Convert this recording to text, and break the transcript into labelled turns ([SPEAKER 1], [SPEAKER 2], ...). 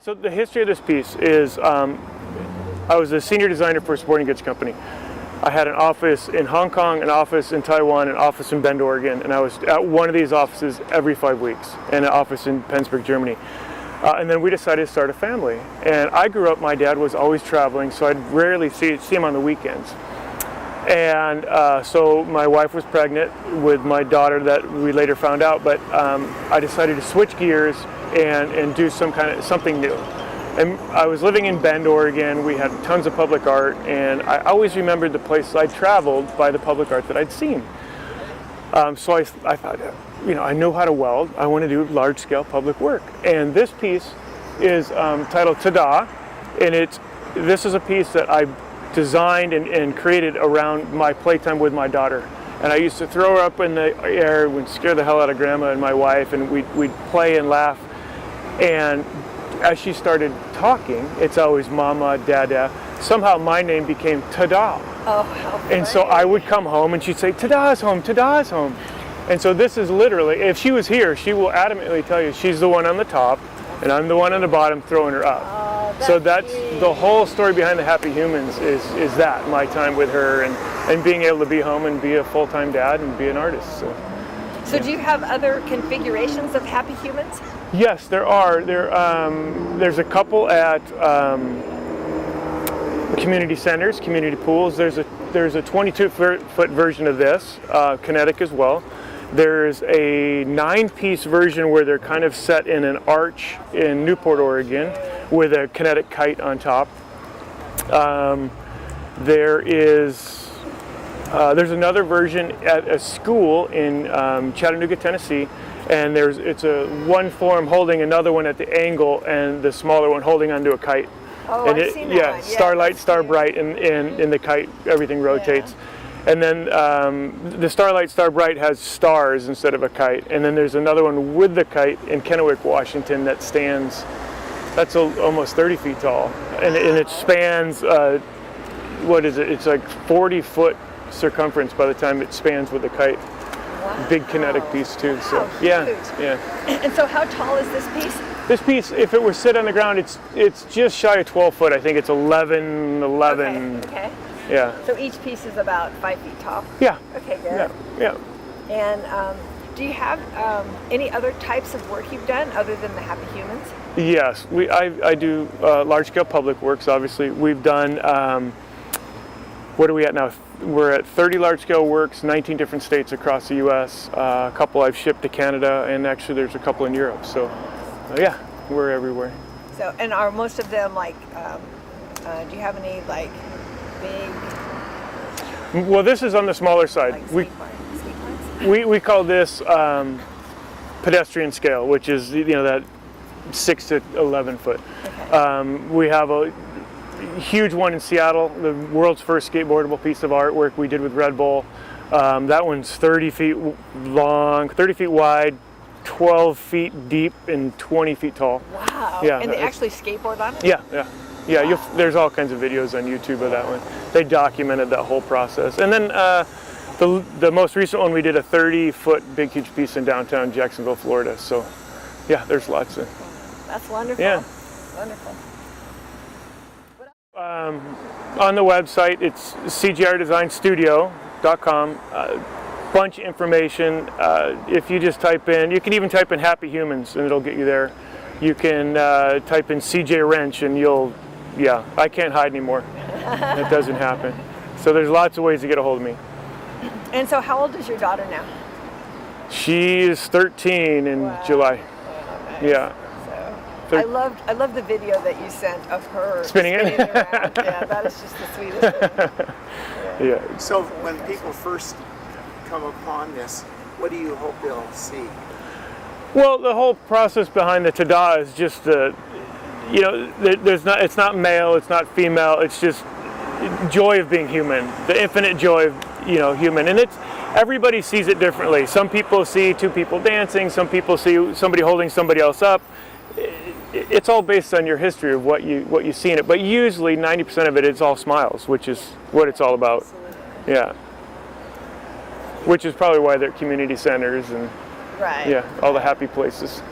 [SPEAKER 1] So the history of this piece is I was a senior designer for a sporting goods company. I had an office in Hong Kong, an office in Taiwan, an office in Bend, Oregon, and I was at one of these offices every 5 weeks, and an office in Pennsburg, Germany. And then we decided to start a family. And I grew up, my dad was always traveling, so I'd rarely see him on the weekends. And so my wife was pregnant with my daughter that we later found out, but I decided to switch gears and do something new. And I was living in Bend, Oregon. We had tons of public art, and I always remembered the places I'd traveled by the public art that I'd seen. So I thought, I know how to weld. I want to do large-scale public work. And this piece is titled TaDa, and this is a piece that I designed and created around my playtime with my daughter. And I used to throw her up in the air, would scare the hell out of Grandma and my wife, and we'd play and laugh. And as she started talking, it's always Mama, Dada. Somehow my name became TaDa.
[SPEAKER 2] Oh, how funny.
[SPEAKER 1] And so I would come home and she'd say, "TaDa's home, TaDa's home." And so this is literally, if she was here, she will adamantly tell you she's the one on the top and I'm the one on the bottom throwing her up.
[SPEAKER 2] Oh,
[SPEAKER 1] that's the whole story behind the Happy Humans is that, my time with her and being able to be home and be a full-time dad and be an artist.
[SPEAKER 2] So do you have other configurations of Happy Humans?
[SPEAKER 1] Yes, there are. There's a couple at community centers, community pools. There's a 22-foot version of this, kinetic as well. There's a 9-piece version where they're kind of set in an arch in Newport, Oregon, with a kinetic kite on top. There's another version at a school in Chattanooga, Tennessee, and it's a one form holding another one at the angle, and the smaller one holding onto a kite.
[SPEAKER 2] Oh,
[SPEAKER 1] and
[SPEAKER 2] I've seen that one. Yeah,
[SPEAKER 1] starlight, star bright, and in the kite everything rotates. Yeah. And then the Starlight Star Bright has stars instead of a kite. And then there's another one with the kite in Kennewick, Washington that stands, that's almost 30 feet tall. And it spans, what is it? It's like 40-foot circumference by the time it spans with the kite.
[SPEAKER 2] Wow.
[SPEAKER 1] Big kinetic piece too. So
[SPEAKER 2] wow,
[SPEAKER 1] yeah,
[SPEAKER 2] huge.
[SPEAKER 1] Yeah.
[SPEAKER 2] And so how tall is this piece?
[SPEAKER 1] This piece, if it were sit on the ground, it's just shy of 12 foot. I think it's 11.
[SPEAKER 2] Okay.
[SPEAKER 1] Yeah.
[SPEAKER 2] So each piece is about 5 feet tall?
[SPEAKER 1] Yeah.
[SPEAKER 2] Okay, good.
[SPEAKER 1] Yeah.
[SPEAKER 2] And do you have any other types of work you've done other than the Happy Humans?
[SPEAKER 1] Yes, I do large-scale public works, obviously. We've done, what are we at now? We're at 30 large-scale works, 19 different states across the U.S. A couple I've shipped to Canada, and actually there's a couple in Europe. So, yeah, we're everywhere.
[SPEAKER 2] So, and are most of them like, do you have any like big?
[SPEAKER 1] Well, this is on the smaller side.
[SPEAKER 2] Like
[SPEAKER 1] we call this pedestrian scale, which is that 6 to 11 foot.
[SPEAKER 2] Okay.
[SPEAKER 1] We have a huge one in Seattle, the world's first skateboardable piece of artwork we did with Red Bull. That one's 30 feet long, 30 feet wide, 12 feet deep, and 20 feet tall.
[SPEAKER 2] Wow.
[SPEAKER 1] Yeah.
[SPEAKER 2] And they actually skateboard on it?
[SPEAKER 1] Yeah. Wow. There's all kinds of videos on YouTube of that one. They documented that whole process. And then the most recent one, we did a 30-foot big, huge piece in downtown Jacksonville, Florida. So, yeah, there's lots of.
[SPEAKER 2] That's wonderful.
[SPEAKER 1] Yeah.
[SPEAKER 2] Wonderful.
[SPEAKER 1] On the website, it's cjrdesignstudio.com. Bunch of information. If you just type in, you can even type in Happy Humans and it'll get you there. You can type in C.J. Rench and I can't hide anymore. It doesn't happen. So there's lots of ways to get a hold of me.
[SPEAKER 2] And so how old is your daughter now?
[SPEAKER 1] She is 13 in July.
[SPEAKER 2] Oh, nice.
[SPEAKER 1] Yeah.
[SPEAKER 2] So, I love the video that you sent of her
[SPEAKER 1] spinning it
[SPEAKER 2] around. Yeah, that is just the sweetest thing.
[SPEAKER 1] Yeah.
[SPEAKER 3] So when people first come upon this, what do you hope they'll see?
[SPEAKER 1] Well, the whole process behind the TaDa is just it's not male, it's not female, it's just joy of being human, the infinite joy of human, and everybody sees it differently. Some people see two people dancing, some people see somebody holding somebody else up. It's all based on your history of what you see in it, but usually 90% of it is all smiles, which is what it's all about.
[SPEAKER 2] Absolutely.
[SPEAKER 1] Yeah. Which is probably why they're community centers and
[SPEAKER 2] right.
[SPEAKER 1] all the happy places.